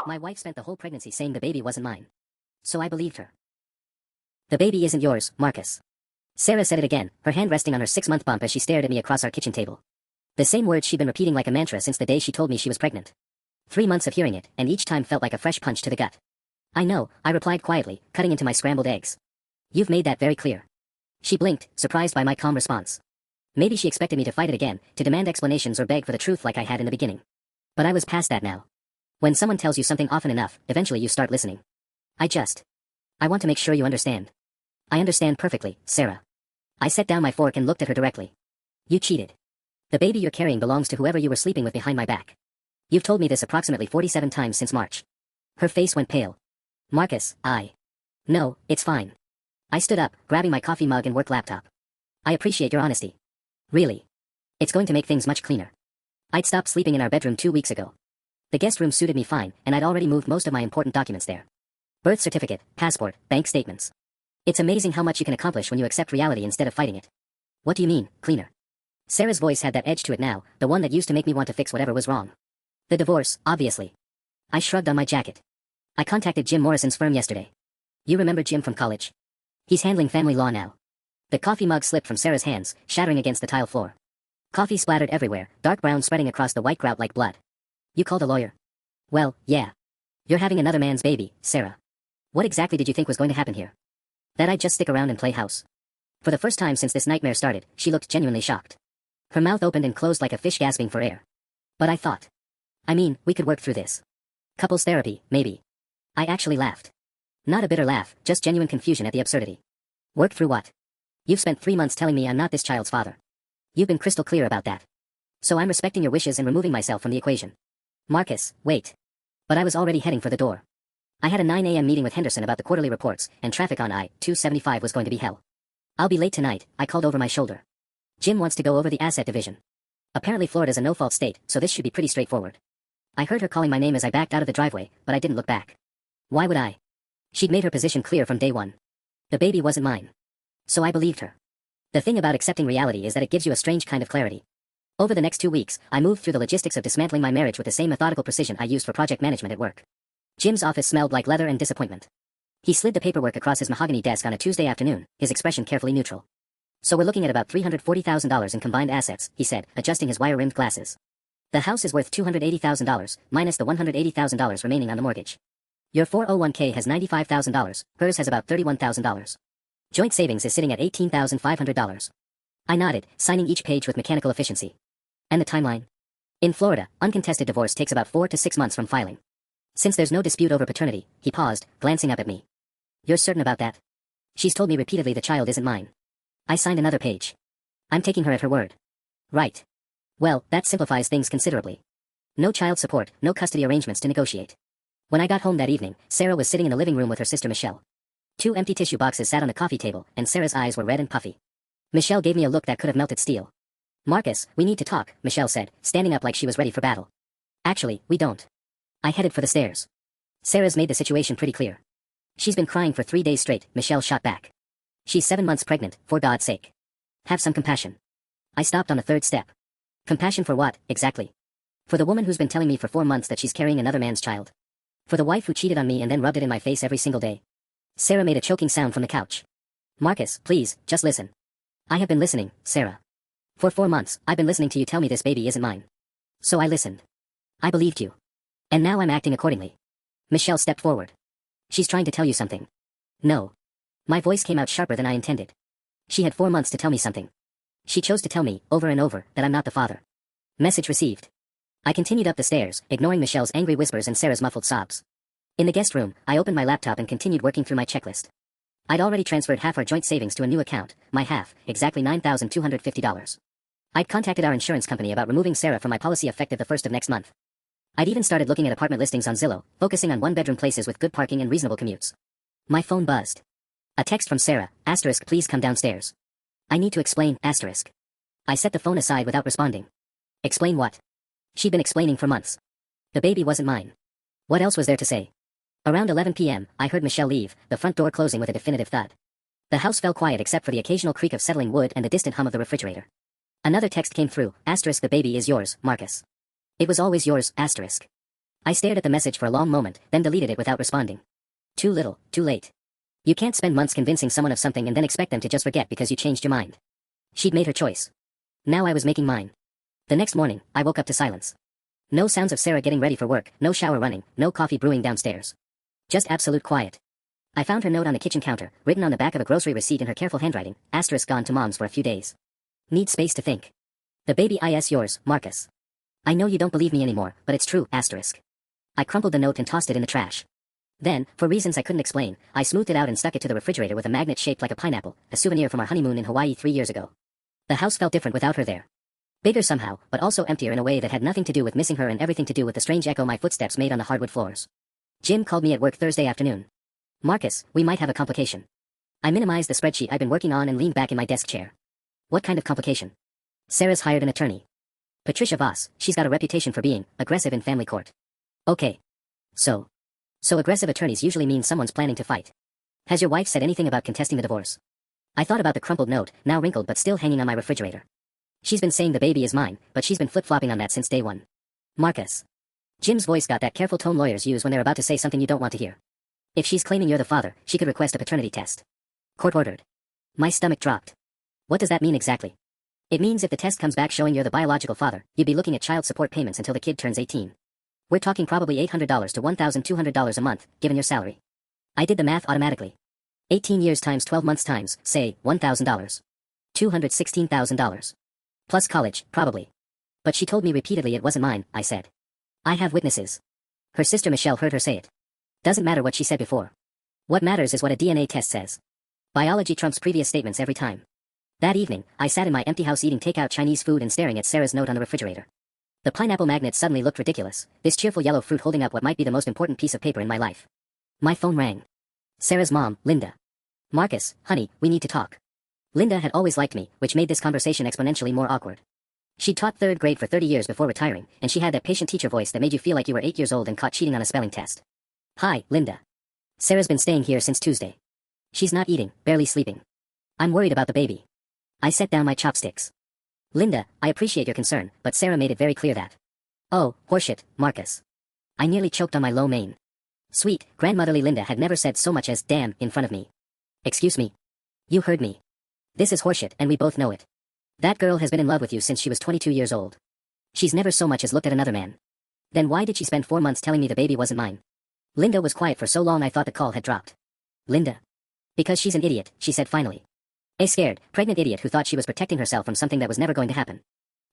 My wife spent the whole pregnancy saying the baby wasn't mine. So I believed her. The baby isn't yours, Marcus. Sarah said it again, her hand resting on her 6-month bump as she stared at me across our kitchen table. The same words she'd been repeating like a mantra since the day she told me she was pregnant. 3 months of hearing it, and each time felt like a fresh punch to the gut. I know, I replied quietly, cutting into my scrambled eggs. You've made that very clear. She blinked, surprised by my calm response. Maybe she expected me to fight it again, to demand explanations or beg for the truth like I had in the beginning. But I was past that now. When someone tells you something often enough, eventually you start listening. I want to make sure you understand. I understand perfectly, Sarah. I set down my fork and looked at her directly. You cheated. The baby you're carrying belongs to whoever you were sleeping with behind my back. You've told me this approximately 47 times since March. Her face went pale. Marcus, No, it's fine. I stood up, grabbing my coffee mug and work laptop. I appreciate your honesty. Really. It's going to make things much cleaner. I'd stopped sleeping in our bedroom 2 weeks ago. The guest room suited me fine, and I'd already moved most of my important documents there. Birth certificate, passport, bank statements. It's amazing how much you can accomplish when you accept reality instead of fighting it. What do you mean, cleaner? Sarah's voice had that edge to it now, the one that used to make me want to fix whatever was wrong. The divorce, obviously. I shrugged on my jacket. I contacted Jim Morrison's firm yesterday. You remember Jim from college? He's handling family law now. The coffee mug slipped from Sarah's hands, shattering against the tile floor. Coffee splattered everywhere, dark brown spreading across the white grout like blood. You called a lawyer? Well, yeah. You're having another man's baby, Sarah. What exactly did you think was going to happen here? That I'd just stick around and play house? For the first time since this nightmare started, she looked genuinely shocked. Her mouth opened and closed like a fish gasping for air. But I thought. We could work through this. Couples therapy, maybe. I actually laughed. Not a bitter laugh, just genuine confusion at the absurdity. Work through what? You've spent 3 months telling me I'm not this child's father. You've been crystal clear about that. So I'm respecting your wishes and removing myself from the equation. Marcus, wait. But I was already heading for the door. I had a 9 a.m. meeting with Henderson about the quarterly reports, and traffic on I-275 was going to be hell. I'll be late tonight, I called over my shoulder. Jim wants to go over the asset division. Apparently Florida's a no-fault state, so this should be pretty straightforward. I heard her calling my name as I backed out of the driveway, but I didn't look back. Why would I? She'd made her position clear from day one. The baby wasn't mine. So I believed her. The thing about accepting reality is that it gives you a strange kind of clarity. Over the next 2 weeks, I moved through the logistics of dismantling my marriage with the same methodical precision I used for project management at work. Jim's office smelled like leather and disappointment. He slid the paperwork across his mahogany desk on a Tuesday afternoon, his expression carefully neutral. So we're looking at about $340,000 in combined assets, he said, adjusting his wire-rimmed glasses. The house is worth $280,000, minus the $180,000 remaining on the mortgage. Your 401k has $95,000, hers has about $31,000. Joint savings is sitting at $18,500. I nodded, signing each page with mechanical efficiency. And the timeline? In Florida, uncontested divorce takes about 4 to 6 months from filing. Since there's no dispute over paternity, he paused, glancing up at me. You're certain about that? She's told me repeatedly the child isn't mine. I signed another page. I'm taking her at her word. Right. Well, that simplifies things considerably. No child support, no custody arrangements to negotiate. When I got home that evening, Sarah was sitting in the living room with her sister Michelle. 2 empty tissue boxes sat on the coffee table, and Sarah's eyes were red and puffy. Michelle gave me a look that could have melted steel. Marcus, we need to talk, Michelle said, standing up like she was ready for battle. Actually, we don't. I headed for the stairs. Sarah's made the situation pretty clear. She's been crying for 3 days straight, Michelle shot back. She's 7 months pregnant, for God's sake. Have some compassion. I stopped on the 3rd step. Compassion for what, exactly? For the woman who's been telling me for 4 months that she's carrying another man's child. For the wife who cheated on me and then rubbed it in my face every single day. Sarah made a choking sound from the couch. Marcus, please, just listen. I have been listening, Sarah. For 4 months, I've been listening to you tell me this baby isn't mine. So I listened. I believed you. And now I'm acting accordingly. Michelle stepped forward. She's trying to tell you something. No. My voice came out sharper than I intended. She had 4 months to tell me something. She chose to tell me, over and over, that I'm not the father. Message received. I continued up the stairs, ignoring Michelle's angry whispers and Sarah's muffled sobs. In the guest room, I opened my laptop and continued working through my checklist. I'd already transferred half our joint savings to a new account, my half, exactly $9,250. I'd contacted our insurance company about removing Sarah from my policy effective the 1st of next month. I'd even started looking at apartment listings on Zillow, focusing on one-bedroom places with good parking and reasonable commutes. My phone buzzed. A text from Sarah, *, please come downstairs. I need to explain, *. I set the phone aside without responding. Explain what? She'd been explaining for months. The baby wasn't mine. What else was there to say? Around 11 p.m., I heard Michelle leave, the front door closing with a definitive thud. The house fell quiet except for the occasional creak of settling wood and the distant hum of the refrigerator. Another text came through, *, the baby is yours, Marcus. It was always yours, *. I stared at the message for a long moment, then deleted it without responding. Too little, too late. You can't spend months convincing someone of something and then expect them to just forget because you changed your mind. She'd made her choice. Now I was making mine. The next morning, I woke up to silence. No sounds of Sarah getting ready for work, no shower running, no coffee brewing downstairs. Just absolute quiet. I found her note on the kitchen counter, written on the back of a grocery receipt in her careful handwriting, asterisk gone to mom's for a few days. Need space to think. The baby is yours, Marcus. I know you don't believe me anymore, but it's true, asterisk. I crumpled the note and tossed it in the trash. Then, for reasons I couldn't explain, I smoothed it out and stuck it to the refrigerator with a magnet shaped like a pineapple, a souvenir from our honeymoon in Hawaii 3 years ago. The house felt different without her there. Bigger somehow, but also emptier in a way that had nothing to do with missing her and everything to do with the strange echo my footsteps made on the hardwood floors. Jim called me at work Thursday afternoon. Marcus, we might have a complication. I minimized the spreadsheet I'd been working on and leaned back in my desk chair. What kind of complication? Sarah's hired an attorney. Patricia Voss, she's got a reputation for being aggressive in family court. Okay. So aggressive attorneys usually mean someone's planning to fight. Has your wife said anything about contesting the divorce? I thought about the crumpled note, now wrinkled but still hanging on my refrigerator. She's been saying the baby is mine, but she's been flip-flopping on that since day one. Marcus. Jim's voice got that careful tone lawyers use when they're about to say something you don't want to hear. If she's claiming you're the father, she could request a paternity test. Court ordered. My stomach dropped. What does that mean exactly? It means if the test comes back showing you're the biological father, you'd be looking at child support payments until the kid turns 18. We're talking probably $800 to $1,200 a month, given your salary. I did the math automatically. 18 years times 12 months times, say, $1,000. $216,000. Plus college, probably. But she told me repeatedly it wasn't mine, I said. I have witnesses. Her sister Michelle heard her say it. Doesn't matter what she said before. What matters is what a DNA test says. Biology trumps previous statements every time. That evening, I sat in my empty house eating takeout Chinese food and staring at Sarah's note on the refrigerator. The pineapple magnet suddenly looked ridiculous, this cheerful yellow fruit holding up what might be the most important piece of paper in my life. My phone rang. Sarah's mom, Linda. Marcus, honey, we need to talk. Linda had always liked me, which made this conversation exponentially more awkward. She'd taught 3rd grade for 30 years before retiring, and she had that patient teacher voice that made you feel like you were 8 years old and caught cheating on a spelling test. Hi, Linda. Sarah's been staying here since Tuesday. She's not eating, barely sleeping. I'm worried about the baby. I set down my chopsticks. Linda, I appreciate your concern, but Sarah made it very clear that. Oh, horseshit, Marcus. I nearly choked on my low mane. Sweet, grandmotherly Linda had never said so much as damn in front of me. Excuse me. You heard me. This is horseshit and we both know it. That girl has been in love with you since she was 22 years old. She's never so much as looked at another man. Then why did she spend 4 months telling me the baby wasn't mine? Linda was quiet for so long I thought the call had dropped. Linda. Because she's an idiot, she said finally. A scared, pregnant idiot who thought she was protecting herself from something that was never going to happen.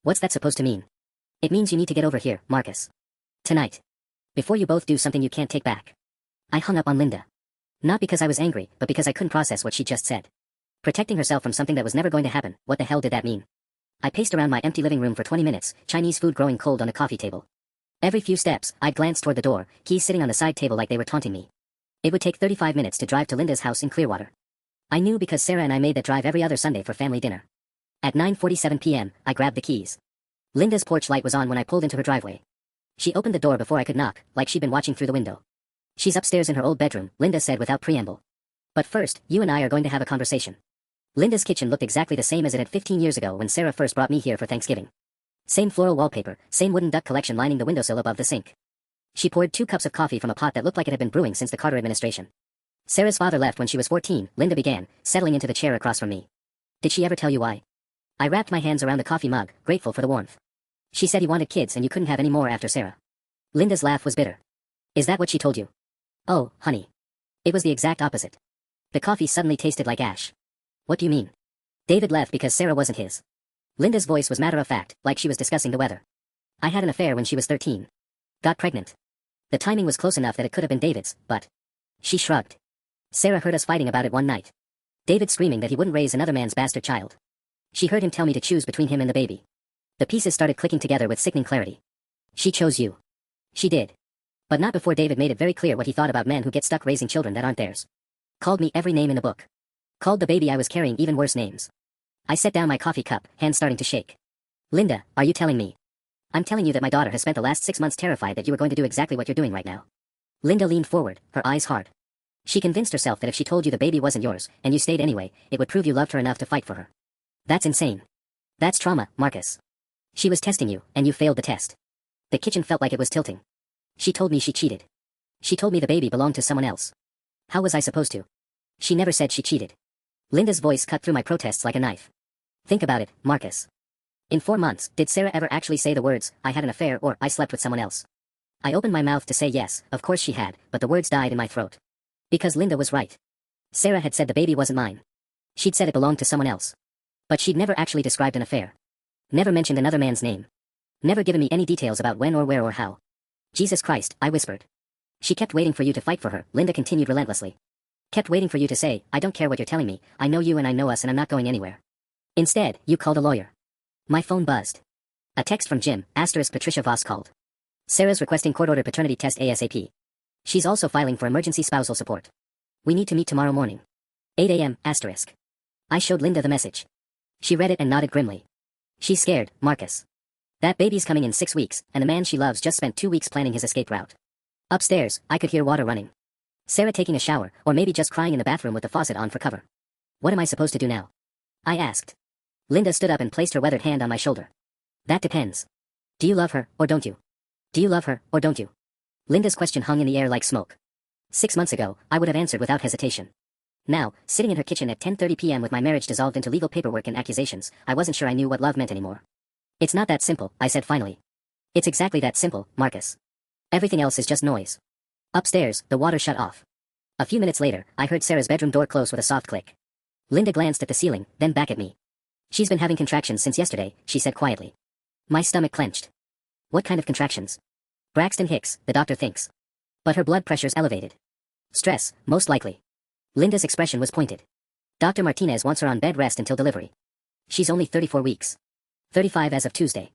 What's that supposed to mean? It means you need to get over here, Marcus. Tonight. Before you both do something you can't take back. I hung up on Linda. Not because I was angry, but because I couldn't process what she just said. Protecting herself from something that was never going to happen, what the hell did that mean? I paced around my empty living room for 20 minutes, Chinese food growing cold on the coffee table. Every few steps, I'd glance toward the door, keys sitting on the side table like they were taunting me. It would take 35 minutes to drive to Linda's house in Clearwater. I knew because Sarah and I made that drive every other Sunday for family dinner. At 9:47 p.m., I grabbed the keys. Linda's porch light was on when I pulled into her driveway. She opened the door before I could knock, like she'd been watching through the window. She's upstairs in her old bedroom, Linda said without preamble. But first, you and I are going to have a conversation. Linda's kitchen looked exactly the same as it had 15 years ago when Sarah first brought me here for Thanksgiving. Same floral wallpaper, same wooden duck collection lining the windowsill above the sink. She poured 2 cups of coffee from a pot that looked like it had been brewing since the Carter administration. Sarah's father left when she was 14, Linda began, settling into the chair across from me. Did she ever tell you why? I wrapped my hands around the coffee mug, grateful for the warmth. She said he wanted kids and you couldn't have any more after Sarah. Linda's laugh was bitter. Is that what she told you? Oh, honey. It was the exact opposite. The coffee suddenly tasted like ash. What do you mean? David left because Sarah wasn't his. Linda's voice was matter-of-fact, like she was discussing the weather. I had an affair when she was 13. Got pregnant. The timing was close enough that it could have been David's, but... She shrugged. Sarah heard us fighting about it one night. David screaming that he wouldn't raise another man's bastard child. She heard him tell me to choose between him and the baby. The pieces started clicking together with sickening clarity. She chose you. She did. But not before David made it very clear what he thought about men who get stuck raising children that aren't theirs. Called me every name in the book. Called the baby I was carrying even worse names. I set down my coffee cup, hands starting to shake. Linda, are you telling me? I'm telling you that my daughter has spent the last 6 months terrified that you were going to do exactly what you're doing right now. Linda leaned forward, her eyes hard. She convinced herself that if she told you the baby wasn't yours, and you stayed anyway, it would prove you loved her enough to fight for her. That's insane. That's trauma, Marcus. She was testing you, and you failed the test. The kitchen felt like it was tilting. She told me she cheated. She told me the baby belonged to someone else. How was I supposed to? She never said she cheated. Linda's voice cut through my protests like a knife. Think about it, Marcus. In 4 months, did Sarah ever actually say the words, I had an affair or I slept with someone else? I opened my mouth to say yes, of course she had, but the words died in my throat. Because Linda was right. Sarah had said the baby wasn't mine. She'd said it belonged to someone else. But she'd never actually described an affair. Never mentioned another man's name. Never given me any details about when or where or how. Jesus Christ, I whispered. She kept waiting for you to fight for her, Linda continued relentlessly. Kept waiting for you to say, I don't care what you're telling me, I know you and I know us and I'm not going anywhere. Instead, you called a lawyer. My phone buzzed. A text from Jim, * Patricia Voss called. Sarah's requesting court-ordered paternity test ASAP. She's also filing for emergency spousal support. We need to meet tomorrow morning. 8 a.m. *. I showed Linda the message. She read it and nodded grimly. She's scared, Marcus. That baby's coming in 6 weeks, and the man she loves just spent 2 weeks planning his escape route. Upstairs, I could hear water running. Sarah taking a shower, or maybe just crying in the bathroom with the faucet on for cover. What am I supposed to do now? I asked. Linda stood up and placed her weathered hand on my shoulder. That depends. Do you love her, or don't you? Do you love her, or don't you? Linda's question hung in the air like smoke. 6 months ago, I would have answered without hesitation. Now, sitting in her kitchen at 10:30 p.m. with my marriage dissolved into legal paperwork and accusations, I wasn't sure I knew what love meant anymore. It's not that simple, I said finally. It's exactly that simple, Marcus. Everything else is just noise. Upstairs, the water shut off. A few minutes later, I heard Sarah's bedroom door close with a soft click. Linda glanced at the ceiling, then back at me. She's been having contractions since yesterday, she said quietly. My stomach clenched. What kind of contractions? Braxton Hicks, the doctor thinks. But her blood pressure's elevated. Stress, most likely. Linda's expression was pointed. Dr. Martinez wants her on bed rest until delivery. She's only 34 weeks. 35 as of Tuesday.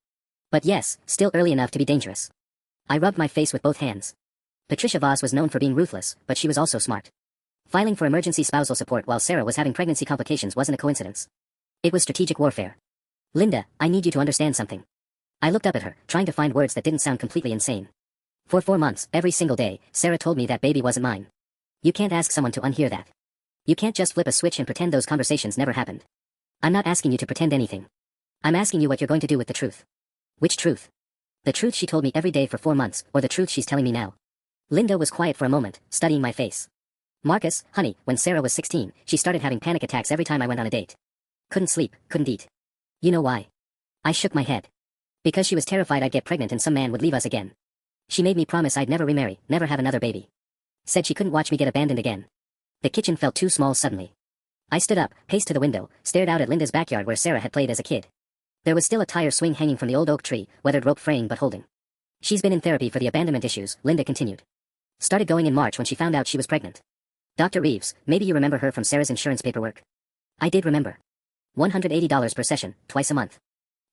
But yes, still early enough to be dangerous. I rubbed my face with both hands. Patricia Voss was known for being ruthless, but she was also smart. Filing for emergency spousal support while Sarah was having pregnancy complications wasn't a coincidence. It was strategic warfare. Linda, I need you to understand something. I looked up at her, trying to find words that didn't sound completely insane. For 4 months, every single day, Sarah told me that baby wasn't mine. You can't ask someone to unhear that. You can't just flip a switch and pretend those conversations never happened. I'm not asking you to pretend anything. I'm asking you what you're going to do with the truth. Which truth? The truth she told me every day for 4 months, or the truth she's telling me now? Linda was quiet for a moment, studying my face. Marcus, honey, when Sarah was 16, she started having panic attacks every time I went on a date. Couldn't sleep, couldn't eat. You know why? I shook my head. Because she was terrified I'd get pregnant and some man would leave us again. She made me promise I'd never remarry, never have another baby. Said she couldn't watch me get abandoned again. The kitchen felt too small suddenly. I stood up, paced to the window, stared out at Linda's backyard where Sarah had played as a kid. There was still a tire swing hanging from the old oak tree, weathered rope fraying but holding. She's been in therapy for the abandonment issues, Linda continued. Started going in March when she found out she was pregnant. Dr. Reeves, maybe you remember her from Sarah's insurance paperwork. I did remember. $180 per session, twice a month.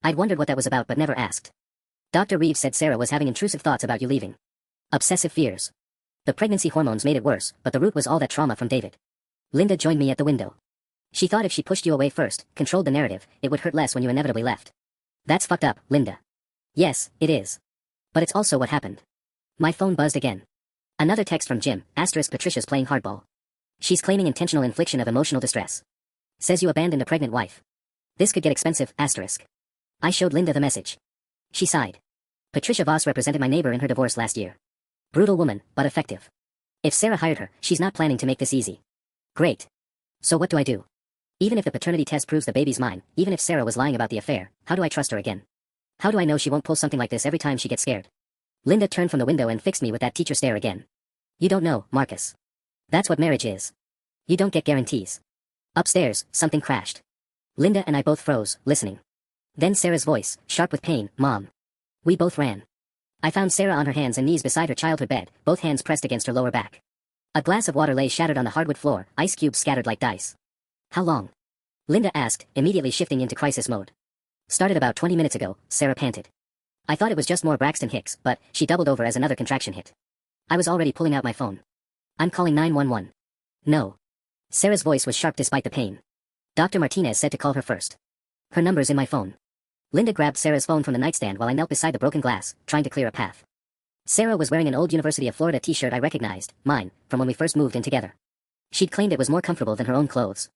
I'd wondered what that was about but never asked. Dr. Reeves said Sarah was having intrusive thoughts about you leaving. Obsessive fears. The pregnancy hormones made it worse, but the root was all that trauma from David. Linda joined me at the window. She thought if she pushed you away first, controlled the narrative, it would hurt less when you inevitably left. That's fucked up, Linda. Yes, it is. But it's also what happened. My phone buzzed again. Another text from Jim, * Patricia's playing hardball. She's claiming intentional infliction of emotional distress. Says you abandoned a pregnant wife. This could get expensive, *. I showed Linda the message. She sighed. Patricia Voss represented my neighbor in her divorce last year. Brutal woman, but effective. If Sarah hired her, she's not planning to make this easy. Great. So what do I do? Even if the paternity test proves the baby's mine, even if Sarah was lying about the affair, how do I trust her again? How do I know she won't pull something like this every time she gets scared? Linda turned from the window and fixed me with that teacher stare again. You don't know, Marcus. That's what marriage is. You don't get guarantees. Upstairs, something crashed. Linda and I both froze, listening. Then Sarah's voice, sharp with pain, Mom. We both ran. I found Sarah on her hands and knees beside her childhood bed, both hands pressed against her lower back. A glass of water lay shattered on the hardwood floor, ice cubes scattered like dice. How long? Linda asked, immediately shifting into crisis mode. Started about 20 minutes ago, Sarah panted. I thought it was just more Braxton Hicks, but she doubled over as another contraction hit. I was already pulling out my phone. I'm calling 911. No. Sarah's voice was sharp despite the pain. Dr. Martinez said to call her first. Her number's in my phone. Linda grabbed Sarah's phone from the nightstand while I knelt beside the broken glass, trying to clear a path. Sarah was wearing an old University of Florida t-shirt I recognized, mine, from when we first moved in together. She'd claimed it was more comfortable than her own clothes.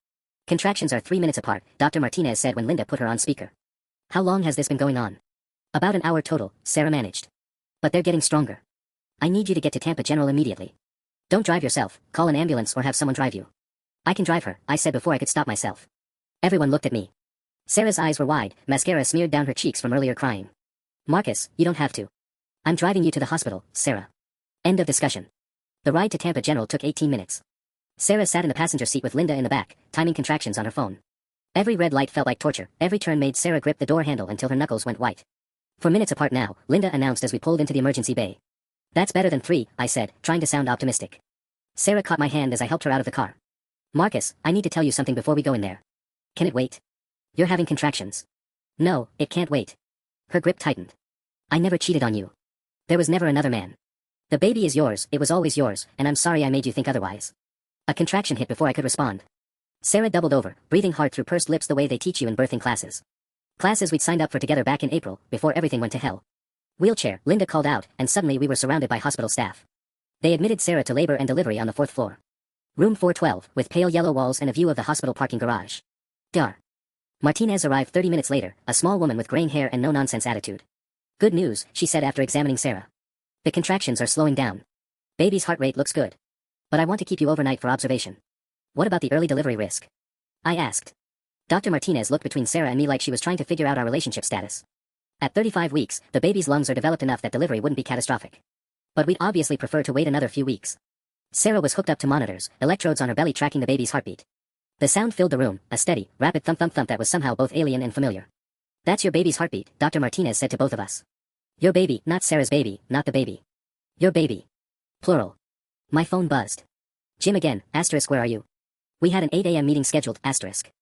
Contractions are 3 minutes apart, Dr. Martinez said when Linda put her on speaker. How long has this been going on? About an hour total, Sarah managed. But they're getting stronger. I need you to get to Tampa General immediately. Don't drive yourself, call an ambulance or have someone drive you. I can drive her, I said before I could stop myself. Everyone looked at me. Sarah's eyes were wide, mascara smeared down her cheeks from earlier crying. Marcus, you don't have to. I'm driving you to the hospital, Sarah. End of discussion. The ride to Tampa General took 18 minutes. Sarah sat in the passenger seat with Linda in the back, timing contractions on her phone. Every red light felt like torture, every turn made Sarah grip the door handle until her knuckles went white. For minutes apart now, Linda announced as we pulled into the emergency bay. That's better than 3, I said, trying to sound optimistic. Sarah caught my hand as I helped her out of the car. Marcus, I need to tell you something before we go in there. Can it wait? You're having contractions. No, it can't wait. Her grip tightened. I never cheated on you. There was never another man. The baby is yours, it was always yours, and I'm sorry I made you think otherwise. A contraction hit before I could respond. Sarah doubled over, breathing hard through pursed lips the way they teach you in birthing classes. Classes we'd signed up for together back in April, before everything went to hell. Wheelchair, Linda called out, and suddenly we were surrounded by hospital staff. They admitted Sarah to labor and delivery on the 4th floor. Room 412, with pale yellow walls and a view of the hospital parking garage. Dar. Martinez arrived 30 minutes later, a small woman with graying hair and no-nonsense attitude. Good news, she said after examining Sarah. The contractions are slowing down. Baby's heart rate looks good. But I want to keep you overnight for observation. What about the early delivery risk? I asked. Dr. Martinez looked between Sarah and me like she was trying to figure out our relationship status. At 35 weeks, the baby's lungs are developed enough that delivery wouldn't be catastrophic. But we'd obviously prefer to wait another few weeks. Sarah was hooked up to monitors, electrodes on her belly tracking the baby's heartbeat. The sound filled the room, a steady, rapid thump-thump-thump that was somehow both alien and familiar. That's your baby's heartbeat, Dr. Martinez said to both of us. Your baby, not Sarah's baby, not the baby. Your baby. Plural. My phone buzzed. Jim again, asterisk where are you? We had an 8 a.m. meeting scheduled, asterisk.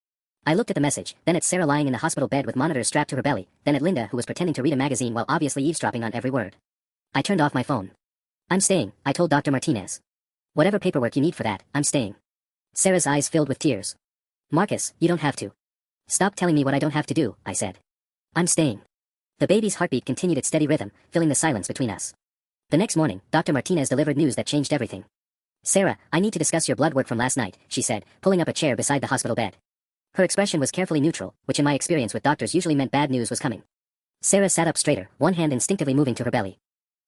I looked at the message, then at Sarah lying in the hospital bed with monitors strapped to her belly, then at Linda who was pretending to read a magazine while obviously eavesdropping on every word. I turned off my phone. I'm staying, I told Dr. Martinez. Whatever paperwork you need for that, I'm staying. Sarah's eyes filled with tears. Marcus, you don't have to. Stop telling me what I don't have to do, I said. I'm staying. The baby's heartbeat continued its steady rhythm, filling the silence between us. The next morning, Dr. Martinez delivered news that changed everything. Sarah, I need to discuss your blood work from last night, she said, pulling up a chair beside the hospital bed. Her expression was carefully neutral, which in my experience with doctors usually meant bad news was coming. Sarah sat up straighter, one hand instinctively moving to her belly.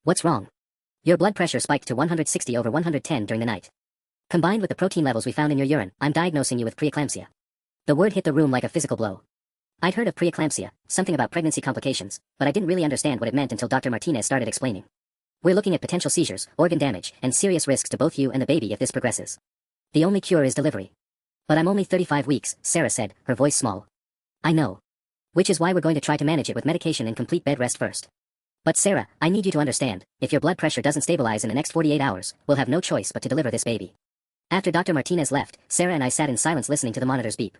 What's wrong? Your blood pressure spiked to 160 over 110 during the night. Combined with the protein levels we found in your urine, I'm diagnosing you with preeclampsia. The word hit the room like a physical blow. I'd heard of preeclampsia, something about pregnancy complications, but I didn't really understand what it meant until Dr. Martinez started explaining. We're looking at potential seizures, organ damage, and serious risks to both you and the baby if this progresses. The only cure is delivery. But I'm only 35 weeks, Sarah said, her voice small. I know. Which is why we're going to try to manage it with medication and complete bed rest first. But Sarah, I need you to understand, if your blood pressure doesn't stabilize in the next 48 hours, we'll have no choice but to deliver this baby. After Dr. Martinez left, Sarah and I sat in silence listening to the monitors beep.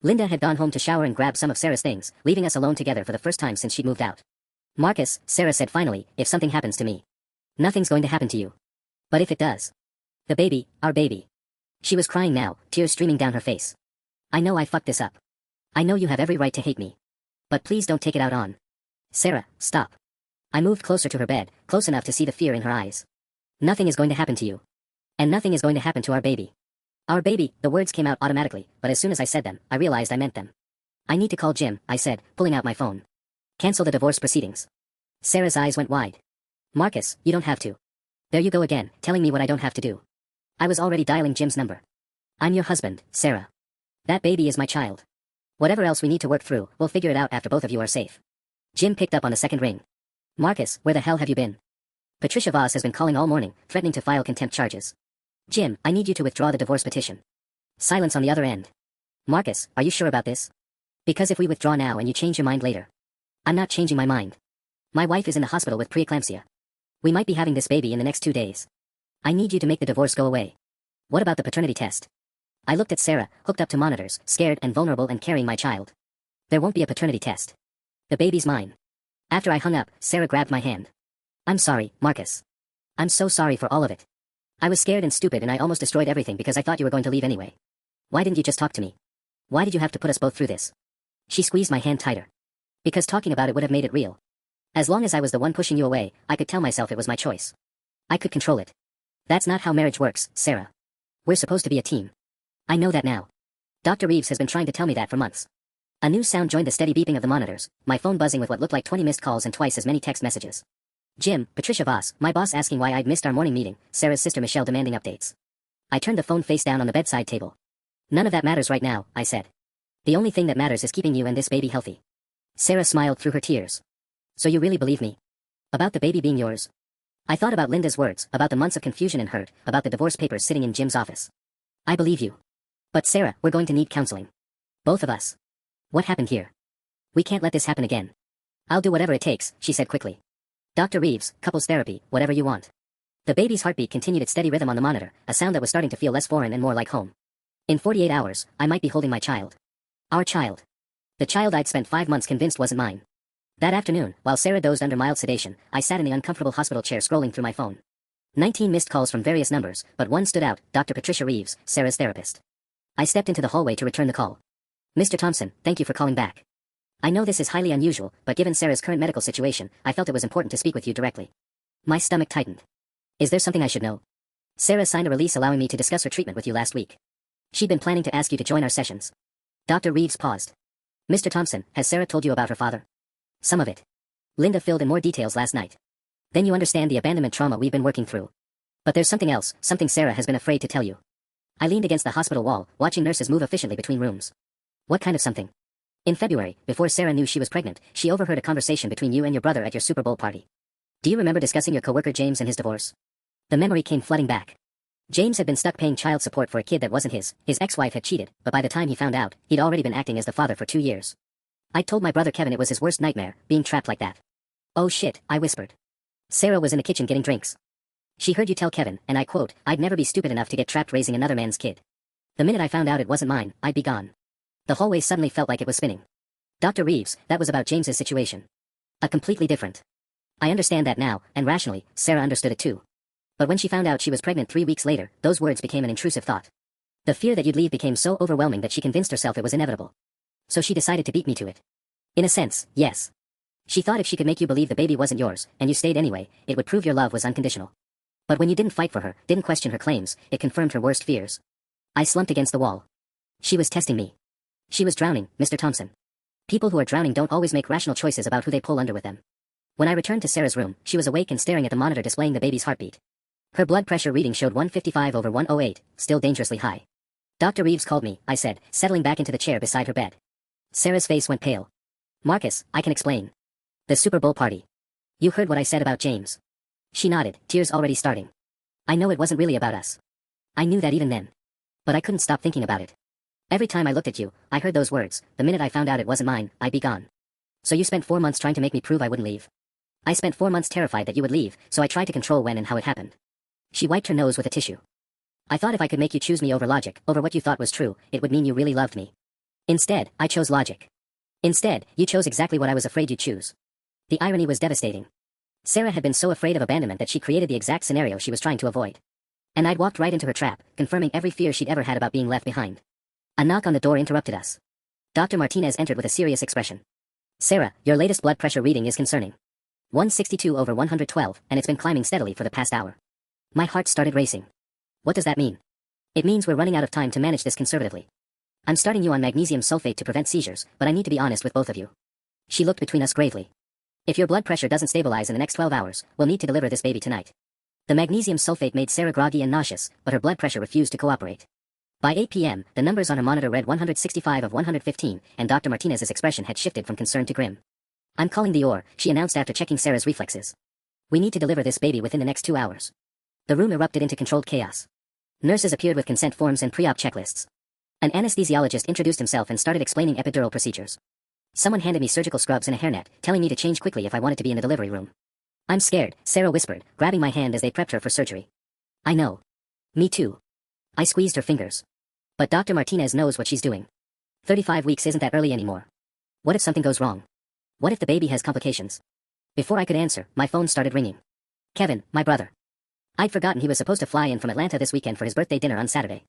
Linda had gone home to shower and grab some of Sarah's things, leaving us alone together for the first time since she'd moved out. Marcus, Sarah said finally, if something happens to me. Nothing's going to happen to you. But if it does. The baby, our baby. She was crying now, tears streaming down her face. I know I fucked this up. I know you have every right to hate me. But please don't take it out on. Sarah, stop. I moved closer to her bed, close enough to see the fear in her eyes. Nothing is going to happen to you. And nothing is going to happen to our baby. Our baby, the words came out automatically, but as soon as I said them, I realized I meant them. I need to call Jim, I said, pulling out my phone. Cancel the divorce proceedings. Sarah's eyes went wide. Marcus, you don't have to. There you go again, telling me what I don't have to do. I was already dialing Jim's number. I'm your husband, Sarah. That baby is my child. Whatever else we need to work through, we'll figure it out after both of you are safe. Jim picked up on the second ring. Marcus, where the hell have you been? Patricia Voss has been calling all morning, threatening to file contempt charges. Jim, I need you to withdraw the divorce petition. Silence on the other end. Marcus, are you sure about this? Because if we withdraw now and you change your mind later. I'm not changing my mind. My wife is in the hospital with preeclampsia. We might be having this baby in the next 2 days. I need you to make the divorce go away. What about the paternity test? I looked at Sarah, hooked up to monitors, scared and vulnerable and carrying my child. There won't be a paternity test. The baby's mine. After I hung up, Sarah grabbed my hand. I'm sorry, Marcus. I'm so sorry for all of it. I was scared and stupid and I almost destroyed everything because I thought you were going to leave anyway. Why didn't you just talk to me? Why did you have to put us both through this? She squeezed my hand tighter. Because talking about it would have made it real. As long as I was the one pushing you away, I could tell myself it was my choice. I could control it. That's not how marriage works, Sarah. We're supposed to be a team. I know that now. Dr. Reeves has been trying to tell me that for months. A new sound joined the steady beeping of the monitors, my phone buzzing with what looked like 20 missed calls and twice as many text messages. Jim, Patricia Voss, my boss asking why I'd missed our morning meeting, Sarah's sister Michelle demanding updates. I turned the phone face down on the bedside table. None of that matters right now, I said. The only thing that matters is keeping you and this baby healthy. Sarah smiled through her tears. So you really believe me? About the baby being yours? I thought about Linda's words, about the months of confusion and hurt, about the divorce papers sitting in Jim's office. I believe you. But Sarah, we're going to need counseling. Both of us. What happened here? We can't let this happen again. I'll do whatever it takes, she said quickly. Dr. Reeves, couples therapy, whatever you want. The baby's heartbeat continued its steady rhythm on the monitor, a sound that was starting to feel less foreign and more like home. In 48 hours, I might be holding my child. Our child. The child I'd spent 5 months convinced wasn't mine. That afternoon, while Sarah dozed under mild sedation, I sat in the uncomfortable hospital chair scrolling through my phone. 19 missed calls from various numbers, but one stood out, Dr. Patricia Reeves, Sarah's therapist. I stepped into the hallway to return the call. Mr. Thompson, thank you for calling back. I know this is highly unusual, but given Sarah's current medical situation, I felt it was important to speak with you directly. My stomach tightened. Is there something I should know? Sarah signed a release allowing me to discuss her treatment with you last week. She'd been planning to ask you to join our sessions. Dr. Reeves paused. Mr. Thompson, has Sarah told you about her father? Some of it. Linda filled in more details last night. Then you understand the abandonment trauma we've been working through. But there's something else, something Sarah has been afraid to tell you. I leaned against the hospital wall, watching nurses move efficiently between rooms. What kind of something? In February, before Sarah knew she was pregnant, she overheard a conversation between you and your brother at your Super Bowl party. Do you remember discussing your coworker James and his divorce? The memory came flooding back. James had been stuck paying child support for a kid that wasn't his ex-wife had cheated, but by the time he found out, he'd already been acting as the father for 2 years. I told my brother Kevin it was his worst nightmare, being trapped like that. Oh shit, I whispered. Sarah was in the kitchen getting drinks. She heard you tell Kevin, and I quote, I'd never be stupid enough to get trapped raising another man's kid. The minute I found out it wasn't mine, I'd be gone. The hallway suddenly felt like it was spinning. Dr. Reeves, that was about James's situation. A completely different. I understand that now, and rationally, Sarah understood it too. But when she found out she was pregnant 3 weeks later, those words became an intrusive thought. The fear that you'd leave became so overwhelming that she convinced herself it was inevitable. So she decided to beat me to it. In a sense, yes. She thought if she could make you believe the baby wasn't yours, and you stayed anyway, it would prove your love was unconditional. But when you didn't fight for her, didn't question her claims, it confirmed her worst fears. I slumped against the wall. She was testing me. She was drowning, Mr. Thompson. People who are drowning don't always make rational choices about who they pull under with them. When I returned to Sarah's room, she was awake and staring at the monitor displaying the baby's heartbeat. Her blood pressure reading showed 155/108, still dangerously high. Dr. Reeves called me, I said, settling back into the chair beside her bed. Sarah's face went pale. Marcus, I can explain. The Super Bowl party. You heard what I said about James. She nodded, tears already starting. I know it wasn't really about us. I knew that even then. But I couldn't stop thinking about it. Every time I looked at you, I heard those words, the minute I found out it wasn't mine, I'd be gone. So you spent 4 months trying to make me prove I wouldn't leave. I spent 4 months terrified that you would leave, so I tried to control when and how it happened. She wiped her nose with a tissue. I thought if I could make you choose me over logic, over what you thought was true, it would mean you really loved me. Instead, I chose logic. Instead, you chose exactly what I was afraid you'd choose. The irony was devastating. Sarah had been so afraid of abandonment that she created the exact scenario she was trying to avoid. And I'd walked right into her trap, confirming every fear she'd ever had about being left behind. A knock on the door interrupted us. Dr. Martinez entered with a serious expression. Sarah, your latest blood pressure reading is concerning. 162/112, and it's been climbing steadily for the past hour. My heart started racing. What does that mean? It means we're running out of time to manage this conservatively. I'm starting you on magnesium sulfate to prevent seizures, but I need to be honest with both of you. She looked between us gravely. If your blood pressure doesn't stabilize in the next 12 hours, we'll need to deliver this baby tonight. The magnesium sulfate made Sarah groggy and nauseous, but her blood pressure refused to cooperate. By 8 p.m., the numbers on her monitor read 165/115, and Dr. Martinez's expression had shifted from concern to grim. I'm calling the OR, she announced after checking Sarah's reflexes. We need to deliver this baby within the next 2 hours. The room erupted into controlled chaos. Nurses appeared with consent forms and pre-op checklists. An anesthesiologist introduced himself and started explaining epidural procedures. Someone handed me surgical scrubs and a hairnet, telling me to change quickly if I wanted to be in the delivery room. I'm scared, Sarah whispered, grabbing my hand as they prepped her for surgery. I know. Me too. I squeezed her fingers. But Dr. Martinez knows what she's doing. 35 weeks isn't that early anymore. What if something goes wrong? What if the baby has complications? Before I could answer, my phone started ringing. Kevin, my brother. I'd forgotten he was supposed to fly in from Atlanta this weekend for his birthday dinner on Saturday.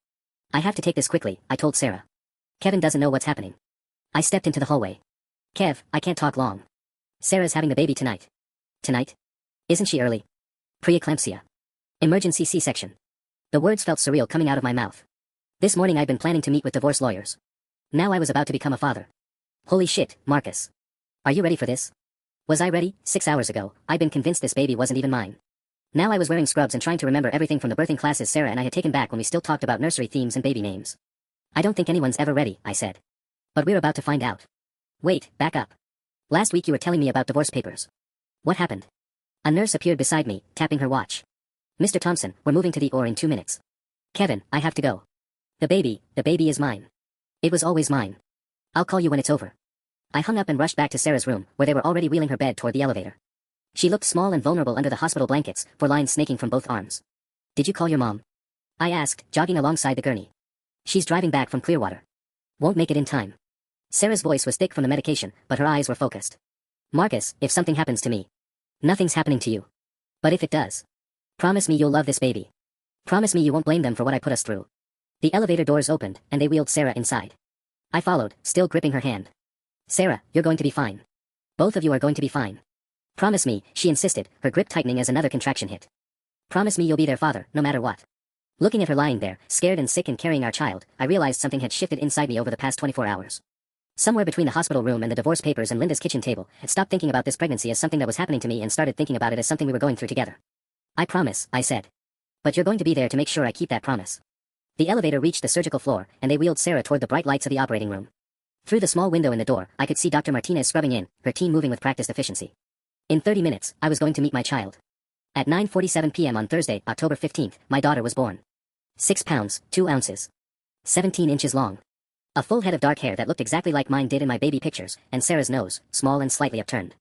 I have to take this quickly, I told Sarah. Kevin doesn't know what's happening. I stepped into the hallway. Kev, I can't talk long. Sarah's having the baby tonight. Tonight? Isn't she early? Preeclampsia. Emergency C-section. The words felt surreal coming out of my mouth. This morning I'd been planning to meet with divorce lawyers. Now I was about to become a father. Holy shit, Marcus. Are you ready for this? Was I ready? 6 hours ago, I'd been convinced this baby wasn't even mine. Now I was wearing scrubs and trying to remember everything from the birthing classes Sarah and I had taken back when we still talked about nursery themes and baby names. I don't think anyone's ever ready, I said. But we're about to find out. Wait, back up. Last week you were telling me about divorce papers. What happened? A nurse appeared beside me, tapping her watch. Mr. Thompson, we're moving to the OR in 2 minutes. Kevin, I have to go. The baby is mine. It was always mine. I'll call you when it's over. I hung up and rushed back to Sarah's room, where they were already wheeling her bed toward the elevator. She looked small and vulnerable under the hospital blankets, 4 lines snaking from both arms. Did you call your mom? I asked, jogging alongside the gurney. She's driving back from Clearwater. Won't make it in time. Sarah's voice was thick from the medication, but her eyes were focused. Marcus, if something happens to me. Nothing's happening to you. But if it does. Promise me you'll love this baby. Promise me you won't blame them for what I put us through. The elevator doors opened, and they wheeled Sarah inside. I followed, still gripping her hand. Sarah, you're going to be fine. Both of you are going to be fine. Promise me, she insisted, her grip tightening as another contraction hit. Promise me you'll be their father, no matter what. Looking at her lying there, scared and sick and carrying our child, I realized something had shifted inside me over the past 24 hours. Somewhere between the hospital room and the divorce papers and Linda's kitchen table, I stopped thinking about this pregnancy as something that was happening to me and started thinking about it as something we were going through together. I promise, I said. But you're going to be there to make sure I keep that promise. The elevator reached the surgical floor, and they wheeled Sarah toward the bright lights of the operating room. Through the small window in the door, I could see Dr. Martinez scrubbing in, her team moving with practiced efficiency. In 30 minutes, I was going to meet my child. At 9:47 p.m. on Thursday, October 15th, my daughter was born. 6 pounds, 2 ounces. 17 inches long. A full head of dark hair that looked exactly like mine did in my baby pictures, and Sarah's nose, small and slightly upturned.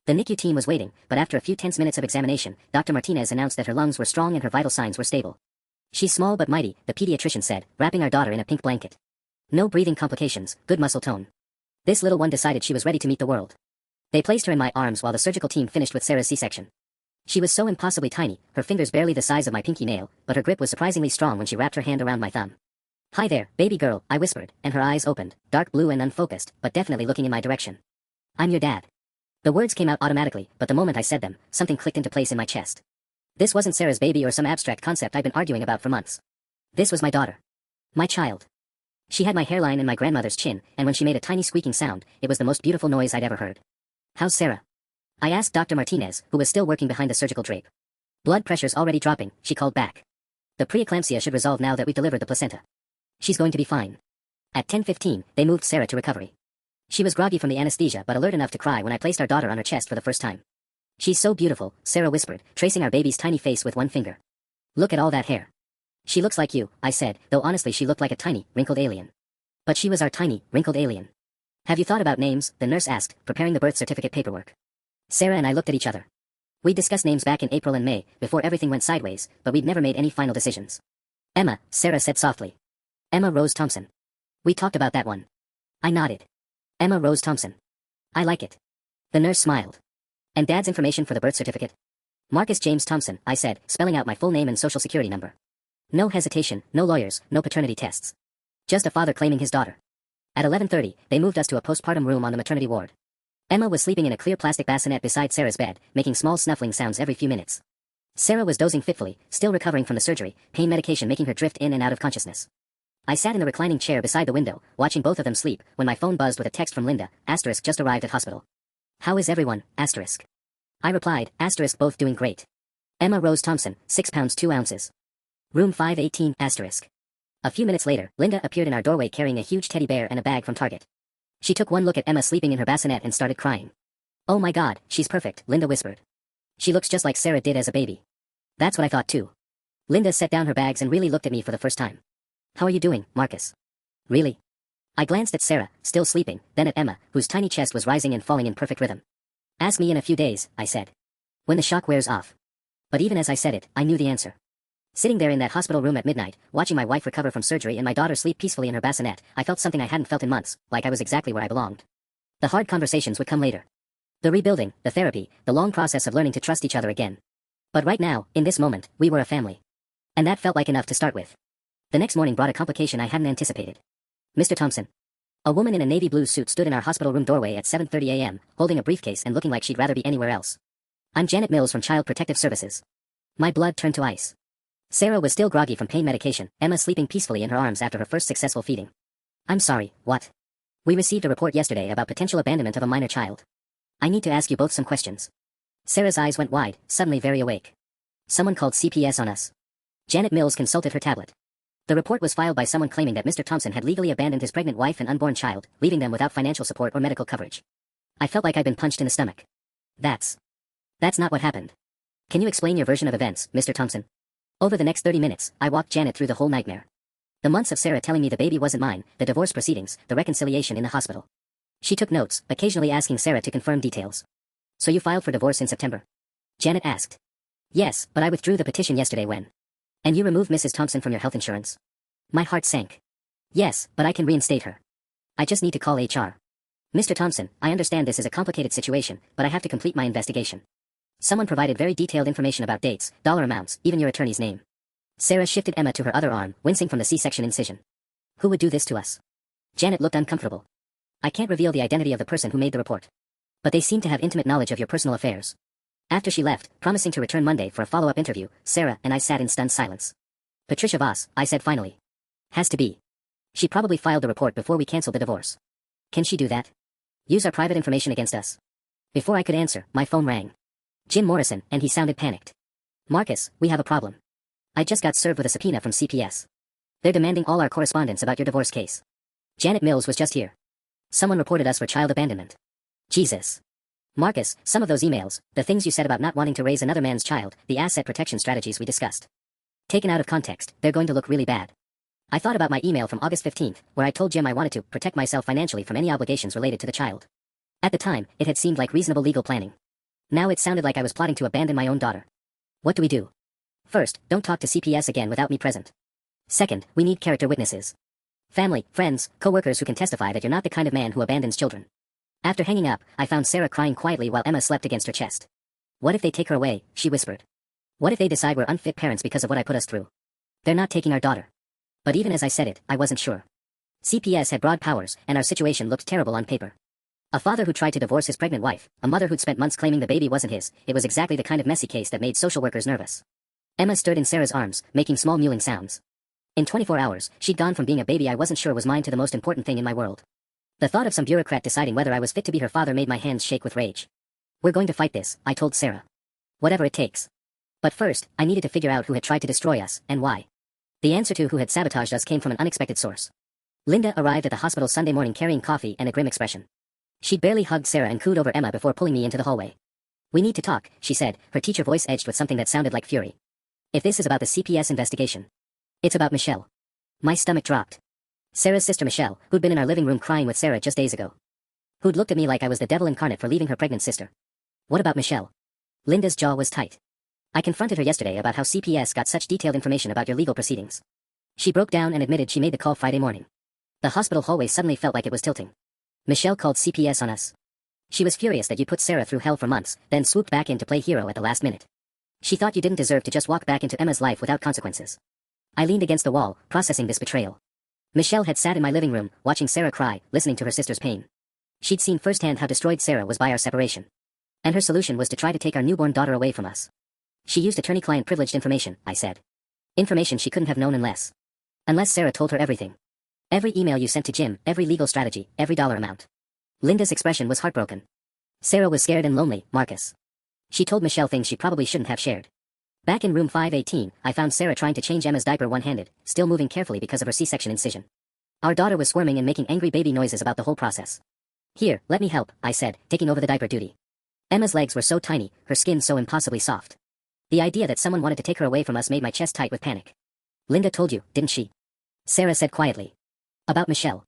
The NICU team was waiting, but after a few tense minutes of examination, Dr. Martinez announced that her lungs were strong and her vital signs were stable. She's small but mighty, the pediatrician said, wrapping our daughter in a pink blanket. No breathing complications, good muscle tone. This little one decided she was ready to meet the world. They placed her in my arms while the surgical team finished with Sarah's C-section. She was so impossibly tiny, her fingers barely the size of my pinky nail, but her grip was surprisingly strong when she wrapped her hand around my thumb. Hi there, baby girl, I whispered, and her eyes opened, dark blue and unfocused, but definitely looking in my direction. I'm your dad. The words came out automatically, but the moment I said them, something clicked into place in my chest. This wasn't Sarah's baby or some abstract concept I'd been arguing about for months. This was my daughter. My child. She had my hairline and my grandmother's chin, and when she made a tiny squeaking sound, it was the most beautiful noise I'd ever heard. How's Sarah? I asked Dr. Martinez, who was still working behind the surgical drape. Blood pressure's already dropping, she called back. The preeclampsia should resolve now that we've delivered the placenta. She's going to be fine. At 10:15, they moved Sarah to recovery. She was groggy from the anesthesia but alert enough to cry when I placed our daughter on her chest for the first time. She's so beautiful, Sarah whispered, tracing our baby's tiny face with one finger. Look at all that hair. She looks like you, I said, though honestly she looked like a tiny, wrinkled alien. But she was our tiny, wrinkled alien. Have you thought about names? The nurse asked, preparing the birth certificate paperwork. Sarah and I looked at each other. We discussed names back in April and May, before everything went sideways, but we'd never made any final decisions. Emma, Sarah said softly. Emma Rose Thompson. We talked about that one. I nodded. Emma Rose Thompson. I like it. The nurse smiled. And Dad's information for the birth certificate? Marcus James Thompson, I said, spelling out my full name and social security number. No hesitation, no lawyers, no paternity tests. Just a father claiming his daughter. At 11:30, they moved us to a postpartum room on the maternity ward. Emma was sleeping in a clear plastic bassinet beside Sarah's bed, making small snuffling sounds every few minutes. Sarah was dozing fitfully, still recovering from the surgery, pain medication making her drift in and out of consciousness. I sat in the reclining chair beside the window, watching both of them sleep, when my phone buzzed with a text from Linda, *, just arrived at hospital. How is everyone, *? I replied, *, both doing great. Emma Rose Thompson, 6 pounds 2 ounces. Room 518, *. A few minutes later, Linda appeared in our doorway carrying a huge teddy bear and a bag from Target. She took one look at Emma sleeping in her bassinet and started crying. Oh my God, she's perfect, Linda whispered. She looks just like Sarah did as a baby. That's what I thought too. Linda set down her bags and really looked at me for the first time. How are you doing, Marcus? Really? I glanced at Sarah, still sleeping, then at Emma, whose tiny chest was rising and falling in perfect rhythm. Ask me in a few days, I said. When the shock wears off. But even as I said it, I knew the answer. Sitting there in that hospital room at midnight, watching my wife recover from surgery and my daughter sleep peacefully in her bassinet, I felt something I hadn't felt in months, like I was exactly where I belonged. The hard conversations would come later. The rebuilding, the therapy, the long process of learning to trust each other again. But right now, in this moment, we were a family. And that felt like enough to start with. The next morning brought a complication I hadn't anticipated. Mr. Thompson. A woman in a navy blue suit stood in our hospital room doorway at 7:30 a.m., holding a briefcase and looking like she'd rather be anywhere else. I'm Janet Mills from Child Protective Services. My blood turned to ice. Sarah was still groggy from pain medication, Emma sleeping peacefully in her arms after her first successful feeding. I'm sorry, what? We received a report yesterday about potential abandonment of a minor child. I need to ask you both some questions. Sarah's eyes went wide, suddenly very awake. Someone called CPS on us. Janet Mills consulted her tablet. The report was filed by someone claiming that Mr. Thompson had legally abandoned his pregnant wife and unborn child, leaving them without financial support or medical coverage. I felt like I'd been punched in the stomach. That's not what happened. Can you explain your version of events, Mr. Thompson? Over the next 30 minutes, I walked Janet through the whole nightmare. The months of Sarah telling me the baby wasn't mine, the divorce proceedings, the reconciliation in the hospital. She took notes, occasionally asking Sarah to confirm details. So you filed for divorce in September? Janet asked. Yes, but I withdrew the petition yesterday when. And you removed Mrs. Thompson from your health insurance? My heart sank. Yes, but I can reinstate her. I just need to call HR. Mr. Thompson, I understand this is a complicated situation, but I have to complete my investigation. Someone provided very detailed information about dates, dollar amounts, even your attorney's name. Sarah shifted Emma to her other arm, wincing from the C-section incision. Who would do this to us? Janet looked uncomfortable. I can't reveal the identity of the person who made the report. But they seem to have intimate knowledge of your personal affairs. After she left, promising to return Monday for a follow-up interview, Sarah and I sat in stunned silence. Patricia Voss, I said finally. Has to be. She probably filed the report before we canceled the divorce. Can she do that? Use our private information against us? Before I could answer, my phone rang. Jim Morrison, and he sounded panicked. Marcus, we have a problem. I just got served with a subpoena from CPS. They're demanding all our correspondence about your divorce case. Janet Mills was just here. Someone reported us for child abandonment. Jesus. Marcus, some of those emails, the things you said about not wanting to raise another man's child, the asset protection strategies we discussed. Taken out of context, they're going to look really bad. I thought about my email from August 15th, where I told Jim I wanted to protect myself financially from any obligations related to the child. At the time, it had seemed like reasonable legal planning. Now it sounded like I was plotting to abandon my own daughter. What do we do? First, don't talk to CPS again without me present. Second, we need character witnesses. Family, friends, co-workers who can testify that you're not the kind of man who abandons children. After hanging up, I found Sarah crying quietly while Emma slept against her chest. What if they take her away, she whispered. What if they decide we're unfit parents because of what I put us through? They're not taking our daughter. But even as I said it, I wasn't sure. CPS had broad powers, and our situation looked terrible on paper. A father who tried to divorce his pregnant wife, a mother who'd spent months claiming the baby wasn't his, it was exactly the kind of messy case that made social workers nervous. Emma stood in Sarah's arms, making small mewling sounds. In 24 hours, she'd gone from being a baby I wasn't sure was mine to the most important thing in my world. The thought of some bureaucrat deciding whether I was fit to be her father made my hands shake with rage. We're going to fight this, I told Sarah. Whatever it takes. But first, I needed to figure out who had tried to destroy us, and why. The answer to who had sabotaged us came from an unexpected source. Linda arrived at the hospital Sunday morning carrying coffee and a grim expression. She'd barely hugged Sarah and cooed over Emma before pulling me into the hallway. We need to talk, she said, her teacher voice edged with something that sounded like fury. If this is about the CPS investigation. It's about Michelle. My stomach dropped. Sarah's sister Michelle, who'd been in our living room crying with Sarah just days ago. Who'd looked at me like I was the devil incarnate for leaving her pregnant sister. What about Michelle? Linda's jaw was tight. I confronted her yesterday about how CPS got such detailed information about your legal proceedings. She broke down and admitted she made the call Friday morning. The hospital hallway suddenly felt like it was tilting. Michelle called CPS on us. She was furious that you put Sarah through hell for months, then swooped back in to play hero at the last minute. She thought you didn't deserve to just walk back into Emma's life without consequences. I leaned against the wall, processing this betrayal. Michelle had sat in my living room, watching Sarah cry, listening to her sister's pain. She'd seen firsthand how destroyed Sarah was by our separation. And her solution was to try to take our newborn daughter away from us. She used attorney-client privileged information, I said. Information she couldn't have known unless Sarah told her everything. Every email you sent to Jim, every legal strategy, every dollar amount. Linda's expression was heartbroken. Sarah was scared and lonely, Marcus. She told Michelle things she probably shouldn't have shared. Back in room 518, I found Sarah trying to change Emma's diaper one-handed, still moving carefully because of her C-section incision. Our daughter was squirming and making angry baby noises about the whole process. Here, let me help, I said, taking over the diaper duty. Emma's legs were so tiny, her skin so impossibly soft. The idea that someone wanted to take her away from us made my chest tight with panic. Linda told you, didn't she? Sarah said quietly. About Michelle.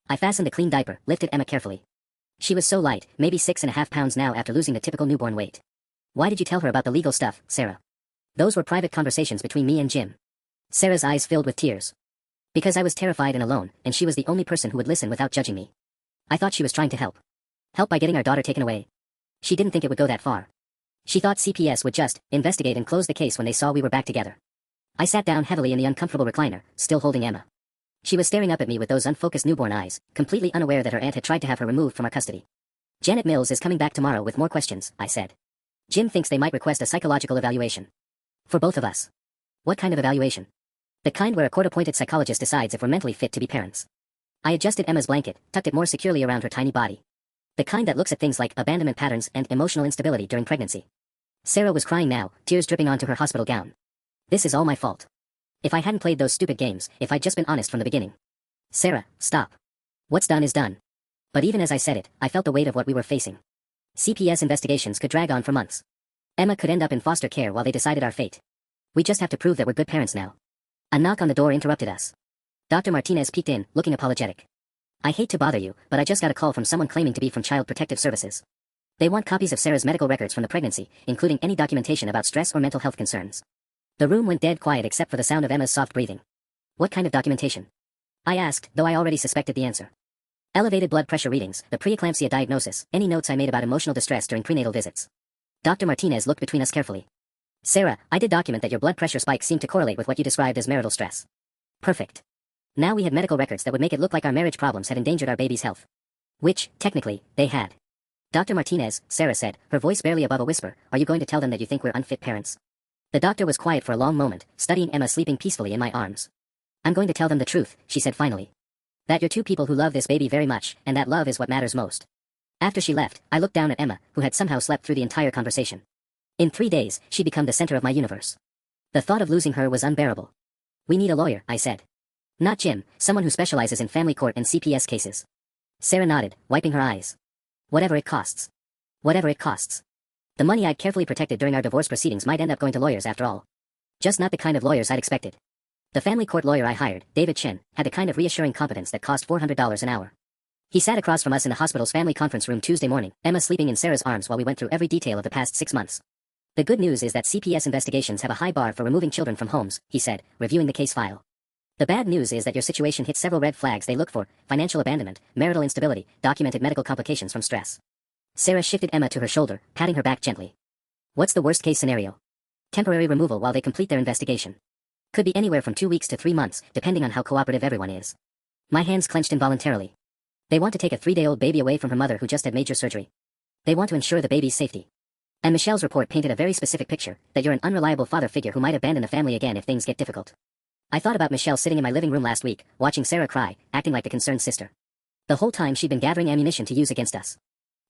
I fastened the clean diaper, lifted Emma carefully. She was so light, maybe 6.5 pounds now after losing the typical newborn weight. Why did you tell her about the legal stuff, Sarah? Those were private conversations between me and Jim. Sarah's eyes filled with tears. Because I was terrified and alone, and she was the only person who would listen without judging me. I thought she was trying to help. Help by getting our daughter taken away. She didn't think it would go that far. She thought CPS would just investigate and close the case when they saw we were back together. I sat down heavily in the uncomfortable recliner, still holding Emma. She was staring up at me with those unfocused newborn eyes, completely unaware that her aunt had tried to have her removed from our custody. Janet Mills is coming back tomorrow with more questions, I said. Jim thinks they might request a psychological evaluation. For both of us. What kind of evaluation? The kind where a court-appointed psychologist decides if we're mentally fit to be parents. I adjusted Emma's blanket, tucked it more securely around her tiny body. The kind that looks at things like abandonment patterns and emotional instability during pregnancy. Sarah was crying now, tears dripping onto her hospital gown. This is all my fault. If I hadn't played those stupid games, if I'd just been honest from the beginning. Sarah, stop. What's done is done. But even as I said it, I felt the weight of what we were facing. CPS investigations could drag on for months. Emma could end up in foster care while they decided our fate. We just have to prove that we're good parents now. A knock on the door interrupted us. Dr. Martinez peeked in, looking apologetic. I hate to bother you, but I just got a call from someone claiming to be from Child Protective Services. They want copies of Sarah's medical records from the pregnancy, including any documentation about stress or mental health concerns. The room went dead quiet except for the sound of Emma's soft breathing. What kind of documentation? I asked, though I already suspected the answer. Elevated blood pressure readings, the preeclampsia diagnosis, any notes I made about emotional distress during prenatal visits. Dr. Martinez looked between us carefully. Sarah, I did document that your blood pressure spike seemed to correlate with what you described as marital stress. Perfect. Now we had medical records that would make it look like our marriage problems had endangered our baby's health. Which, technically, they had. Dr. Martinez, Sarah said, her voice barely above a whisper, are you going to tell them that you think we're unfit parents? The doctor was quiet for a long moment, studying Emma sleeping peacefully in my arms. I'm going to tell them the truth, she said finally. That you're two people who love this baby very much, and that love is what matters most. After she left, I looked down at Emma, who had somehow slept through the entire conversation. In 3 days, she'd become the center of my universe. The thought of losing her was unbearable. We need a lawyer, I said. Not Jim, someone who specializes in family court and CPS cases. Sarah nodded, wiping her eyes. Whatever it costs. Whatever it costs. The money I'd carefully protected during our divorce proceedings might end up going to lawyers after all. Just not the kind of lawyers I'd expected. The family court lawyer I hired, David Chen, had the kind of reassuring competence that cost $400 an hour. He sat across from us in the hospital's family conference room Tuesday morning, Emma sleeping in Sarah's arms while we went through every detail of the past 6 months. The good news is that CPS investigations have a high bar for removing children from homes, he said, reviewing the case file. The bad news is that your situation hits several red flags they look for: financial abandonment, marital instability, documented medical complications from stress. Sarah shifted Emma to her shoulder, patting her back gently. What's the worst case scenario? Temporary removal while they complete their investigation. Could be anywhere from 2 weeks to 3 months, depending on how cooperative everyone is. My hands clenched involuntarily. They want to take a 3-day-old baby away from her mother who just had major surgery. They want to ensure the baby's safety. And Michelle's report painted a very specific picture, that you're an unreliable father figure who might abandon the family again if things get difficult. I thought about Michelle sitting in my living room last week, watching Sarah cry, acting like the concerned sister. The whole time she'd been gathering ammunition to use against us.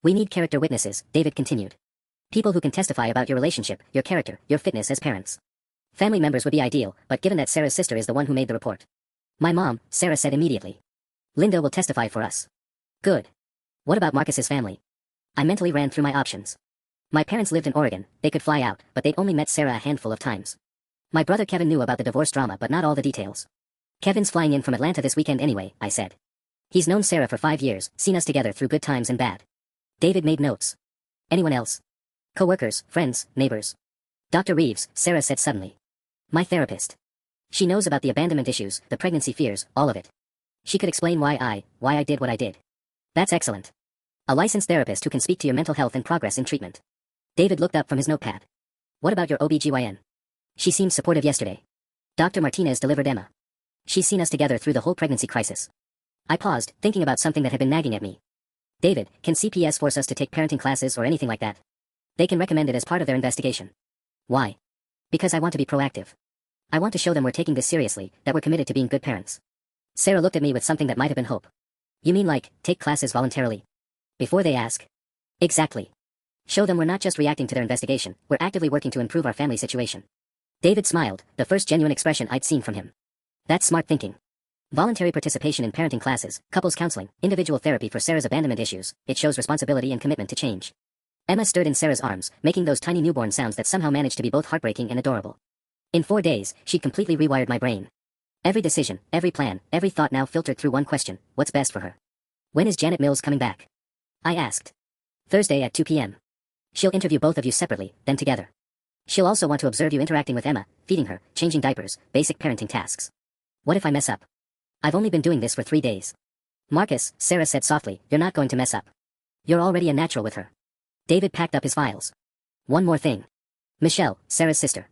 We need character witnesses, David continued. People who can testify about your relationship, your character, your fitness as parents. Family members would be ideal, but given that Sarah's sister is the one who made the report. My mom, Sarah said immediately. Linda will testify for us. Good. What about Marcus's family? I mentally ran through my options. My parents lived in Oregon, they could fly out, but they'd only met Sarah a handful of times. My brother Kevin knew about the divorce drama but not all the details. Kevin's flying in from Atlanta this weekend anyway, I said. He's known Sarah for 5 years, seen us together through good times and bad. David made notes. Anyone else? Co-workers, friends, neighbors. Dr. Reeves, Sarah said suddenly. My therapist. She knows about the abandonment issues, the pregnancy fears, all of it. She could explain why I did what I did. That's excellent. A licensed therapist who can speak to your mental health and progress in treatment. David looked up from his notepad. What about your OBGYN? She seemed supportive yesterday. Dr. Martinez delivered Emma. She's seen us together through the whole pregnancy crisis. I paused, thinking about something that had been nagging at me. David, can CPS force us to take parenting classes or anything like that? They can recommend it as part of their investigation. Why? Because I want to be proactive. I want to show them we're taking this seriously, that we're committed to being good parents. Sarah looked at me with something that might have been hope. You mean like, take classes voluntarily? Before they ask? Exactly. Show them we're not just reacting to their investigation, we're actively working to improve our family situation. David smiled, the first genuine expression I'd seen from him. That's smart thinking. Voluntary participation in parenting classes, couples counseling, individual therapy for Sarah's abandonment issues, it shows responsibility and commitment to change. Emma stood in Sarah's arms, making those tiny newborn sounds that somehow managed to be both heartbreaking and adorable. In 4 days, she'd completely rewired my brain. Every decision, every plan, every thought now filtered through one question: what's best for her? When is Janet Mills coming back? I asked. Thursday at 2 p.m. She'll interview both of you separately, then together. She'll also want to observe you interacting with Emma, feeding her, changing diapers, basic parenting tasks. What if I mess up? I've only been doing this for 3 days. Marcus, Sarah said softly, you're not going to mess up. You're already a natural with her. David packed up his files. One more thing. Michelle, Sarah's sister.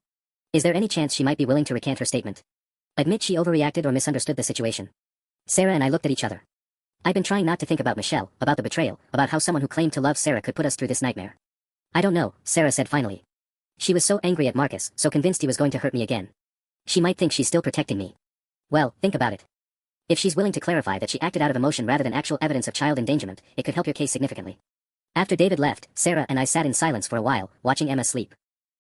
Is there any chance she might be willing to recant her statement? Admit she overreacted or misunderstood the situation? Sarah and I looked at each other. I've been trying not to think about Michelle, about the betrayal, about how someone who claimed to love Sarah could put us through this nightmare. I don't know, Sarah said finally. She was so angry at Marcus, so convinced he was going to hurt me again. She might think she's still protecting me. Well, think about it. If she's willing to clarify that she acted out of emotion rather than actual evidence of child endangerment, it could help your case significantly. After David left, Sarah and I sat in silence for a while, watching Emma sleep.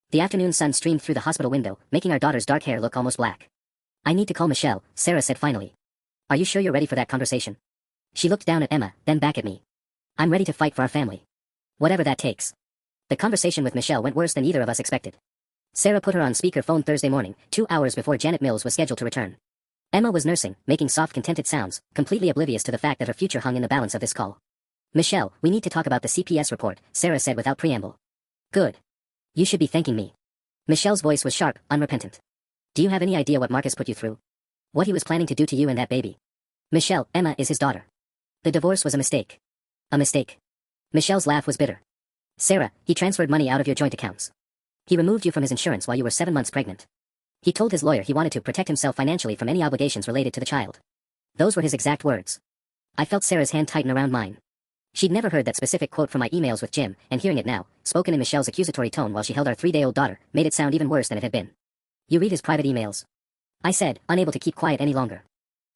The afternoon sun streamed through the hospital window, making our daughter's dark hair look almost black. I need to call Michelle, Sarah said finally. Are you sure you're ready for that conversation? She looked down at Emma, then back at me. I'm ready to fight for our family. Whatever that takes. The conversation with Michelle went worse than either of us expected. Sarah put her on speakerphone Thursday morning, 2 hours before Janet Mills was scheduled to return. Emma was nursing, making soft contented sounds, completely oblivious to the fact that her future hung in the balance of this call. Michelle, we need to talk about the CPS report, Sarah said without preamble. Good. You should be thanking me. Michelle's voice was sharp, unrepentant. Do you have any idea what Marcus put you through? What he was planning to do to you and that baby? Michelle, Emma is his daughter. The divorce was a mistake. A mistake. Michelle's laugh was bitter. Sarah, he transferred money out of your joint accounts. He removed you from his insurance while you were 7 months pregnant. He told his lawyer he wanted to protect himself financially from any obligations related to the child. Those were his exact words. I felt Sarah's hand tighten around mine. She'd never heard that specific quote from my emails with Jim, and hearing it now, spoken in Michelle's accusatory tone while she held our 3-day-old daughter, made it sound even worse than it had been. You read his private emails? I said, unable to keep quiet any longer.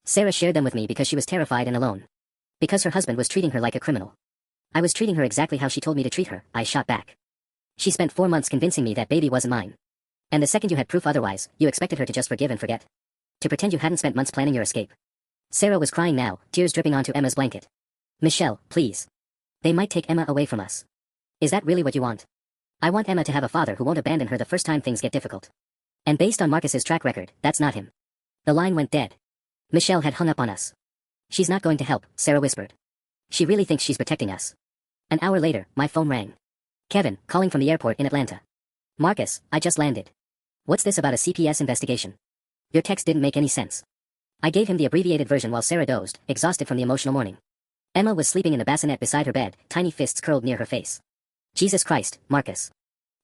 Sarah shared them with me because she was terrified and alone. Because her husband was treating her like a criminal. I was treating her exactly how she told me to treat her, I shot back. She spent 4 months convincing me that baby wasn't mine. And the second you had proof otherwise, you expected her to just forgive and forget. To pretend you hadn't spent months planning your escape. Sarah was crying now, tears dripping onto Emma's blanket. Michelle, please. They might take Emma away from us. Is that really what you want? I want Emma to have a father who won't abandon her the first time things get difficult. And based on Marcus's track record, that's not him. The line went dead. Michelle had hung up on us. She's not going to help, Sarah whispered. She really thinks she's protecting us. An hour later, my phone rang. Kevin, calling from the airport in Atlanta. Marcus, I just landed. What's this about a CPS investigation? Your text didn't make any sense. I gave him the abbreviated version while Sarah dozed, exhausted from the emotional morning. Emma was sleeping in the bassinet beside her bed, tiny fists curled near her face. Jesus Christ, Marcus.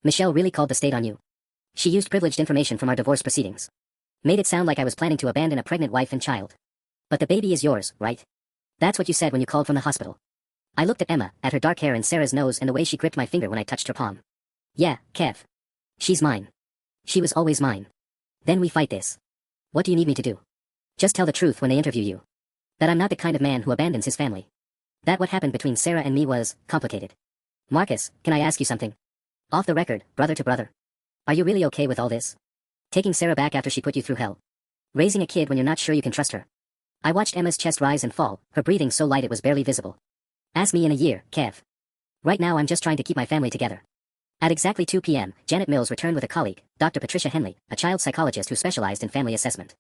Michelle really called the state on you. She used privileged information from our divorce proceedings. Made it sound like I was planning to abandon a pregnant wife and child. But the baby is yours, right? That's what you said when you called from the hospital. I looked at Emma, at her dark hair and Sarah's nose and the way she gripped my finger when I touched her palm. Yeah, Kev. She's mine. She was always mine. Then we fight this. What do you need me to do? Just tell the truth when they interview you. That I'm not the kind of man who abandons his family. That what happened between Sarah and me was complicated. Marcus, can I ask you something? Off the record, brother to brother. Are you really okay with all this? Taking Sarah back after she put you through hell? Raising a kid when you're not sure you can trust her? I watched Emma's chest rise and fall, her breathing so light it was barely visible. Ask me in a year, Kev. Right now I'm just trying to keep my family together. At exactly 2 p.m., Janet Mills returned with a colleague, Dr. Patricia Henley, a child psychologist who specialized in family assessment.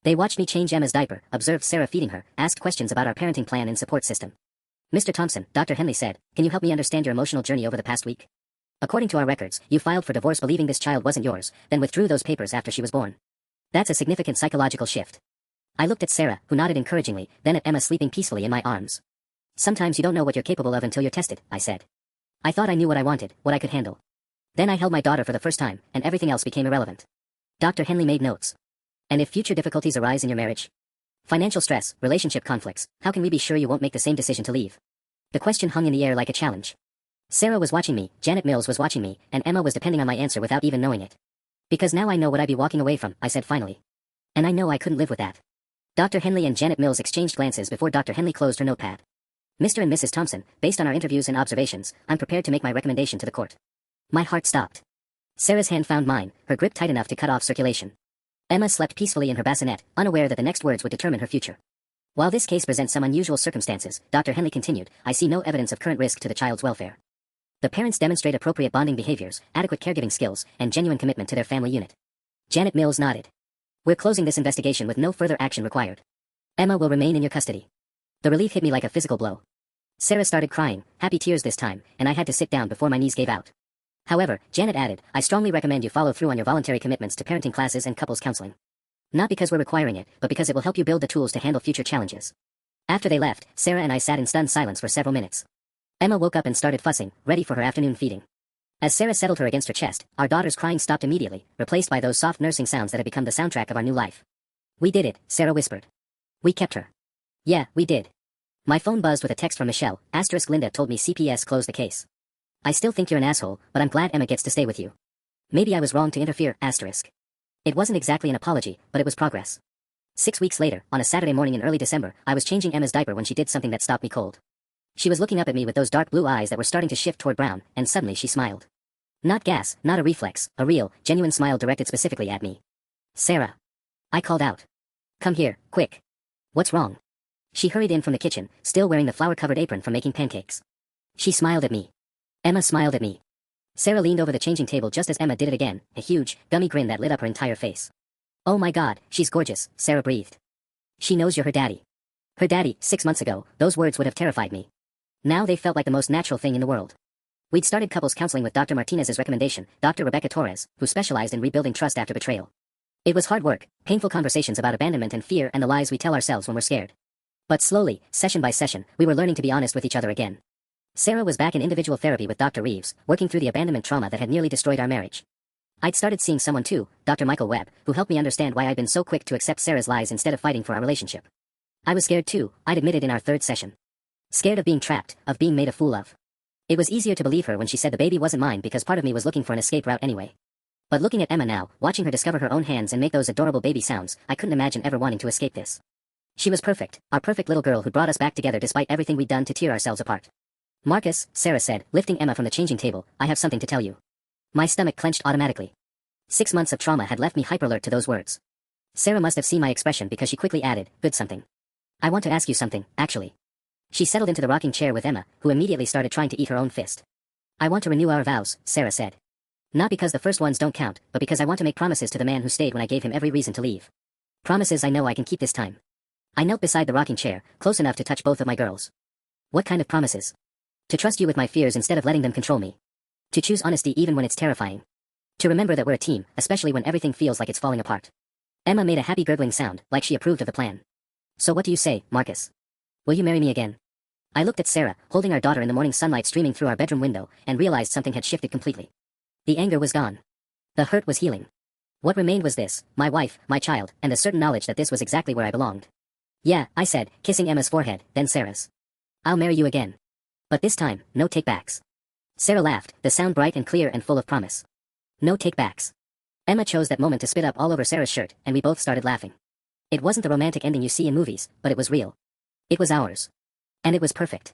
They watched me change Emma's diaper, observed Sarah feeding her, asked questions about our parenting plan and support system. Mr. Thompson, Dr. Henley said, can you help me understand your emotional journey over the past week? According to our records, you filed for divorce believing this child wasn't yours, then withdrew those papers after she was born. That's a significant psychological shift. I looked at Sarah, who nodded encouragingly, then at Emma sleeping peacefully in my arms. Sometimes you don't know what you're capable of until you're tested, I said. I thought I knew what I wanted, what I could handle. Then I held my daughter for the first time, and everything else became irrelevant. Dr. Henley made notes. And if future difficulties arise in your marriage? Financial stress, relationship conflicts, how can we be sure you won't make the same decision to leave? The question hung in the air like a challenge. Sarah was watching me, Janet Mills was watching me, and Emma was depending on my answer without even knowing it. Because now I know what I'd be walking away from, I said finally. And I know I couldn't live with that. Dr. Henley and Janet Mills exchanged glances before Dr. Henley closed her notepad. Mr. and Mrs. Thompson, based on our interviews and observations, I'm prepared to make my recommendation to the court. My heart stopped. Sarah's hand found mine, her grip tight enough to cut off circulation. Emma slept peacefully in her bassinet, unaware that the next words would determine her future. While this case presents some unusual circumstances, Dr. Henley continued, I see no evidence of current risk to the child's welfare. The parents demonstrate appropriate bonding behaviors, adequate caregiving skills, and genuine commitment to their family unit. Janet Mills nodded. We're closing this investigation with no further action required. Emma will remain in your custody. The relief hit me like a physical blow. Sarah started crying, happy tears this time, and I had to sit down before my knees gave out. However, Janet added, I strongly recommend you follow through on your voluntary commitments to parenting classes and couples counseling. Not because we're requiring it, but because it will help you build the tools to handle future challenges. After they left, Sarah and I sat in stunned silence for several minutes. Emma woke up and started fussing, ready for her afternoon feeding. As Sarah settled her against her chest, our daughter's crying stopped immediately, replaced by those soft nursing sounds that had become the soundtrack of our new life. We did it, Sarah whispered. We kept her. Yeah, we did. My phone buzzed with a text from Michelle, * Linda told me CPS closed the case. I still think you're an asshole, but I'm glad Emma gets to stay with you. Maybe I was wrong to interfere, *. It wasn't exactly an apology, but it was progress. 6 weeks later, on a Saturday morning in early December, I was changing Emma's diaper when she did something that stopped me cold. She was looking up at me with those dark blue eyes that were starting to shift toward brown, and suddenly she smiled. Not gas, not a reflex, a real, genuine smile directed specifically at me. Sarah. I called out. Come here, quick. What's wrong? She hurried in from the kitchen, still wearing the flour-covered apron from making pancakes. She smiled at me. Emma smiled at me. Sarah leaned over the changing table just as Emma did it again, a huge, gummy grin that lit up her entire face. Oh my God, she's gorgeous, Sarah breathed. She knows you're her daddy. Her daddy, 6 months ago, those words would have terrified me. Now they felt like the most natural thing in the world. We'd started couples counseling with Dr. Martinez's recommendation, Dr. Rebecca Torres, who specialized in rebuilding trust after betrayal. It was hard work, painful conversations about abandonment and fear and the lies we tell ourselves when we're scared. But slowly, session by session, we were learning to be honest with each other again. Sarah was back in individual therapy with Dr. Reeves, working through the abandonment trauma that had nearly destroyed our marriage. I'd started seeing someone too, Dr. Michael Webb, who helped me understand why I'd been so quick to accept Sarah's lies instead of fighting for our relationship. I was scared too, I'd admitted in our 3rd session. Scared of being trapped, of being made a fool of. It was easier to believe her when she said the baby wasn't mine because part of me was looking for an escape route anyway. But looking at Emma now, watching her discover her own hands and make those adorable baby sounds, I couldn't imagine ever wanting to escape this. She was perfect, our perfect little girl who brought us back together despite everything we'd done to tear ourselves apart. Marcus, Sarah said, lifting Emma from the changing table, I have something to tell you. My stomach clenched automatically. 6 months of trauma had left me hyperalert to those words. Sarah must have seen my expression because she quickly added, good something. I want to ask you something, actually. She settled into the rocking chair with Emma, who immediately started trying to eat her own fist. I want to renew our vows, Sarah said. Not because the first ones don't count, but because I want to make promises to the man who stayed when I gave him every reason to leave. Promises I know I can keep this time. I knelt beside the rocking chair, close enough to touch both of my girls. What kind of promises? To trust you with my fears instead of letting them control me. To choose honesty even when it's terrifying. To remember that we're a team, especially when everything feels like it's falling apart. Emma made a happy gurgling sound, like she approved of the plan. So what do you say, Marcus? Will you marry me again? I looked at Sarah, holding our daughter in the morning sunlight streaming through our bedroom window, and realized something had shifted completely. The anger was gone. The hurt was healing. What remained was this, my wife, my child, and the certain knowledge that this was exactly where I belonged. Yeah, I said, kissing Emma's forehead, then Sarah's. I'll marry you again. But this time, no take-backs. Sarah laughed, the sound bright and clear and full of promise. No take-backs. Emma chose that moment to spit up all over Sarah's shirt, and we both started laughing. It wasn't the romantic ending you see in movies, but it was real. It was ours. And it was perfect.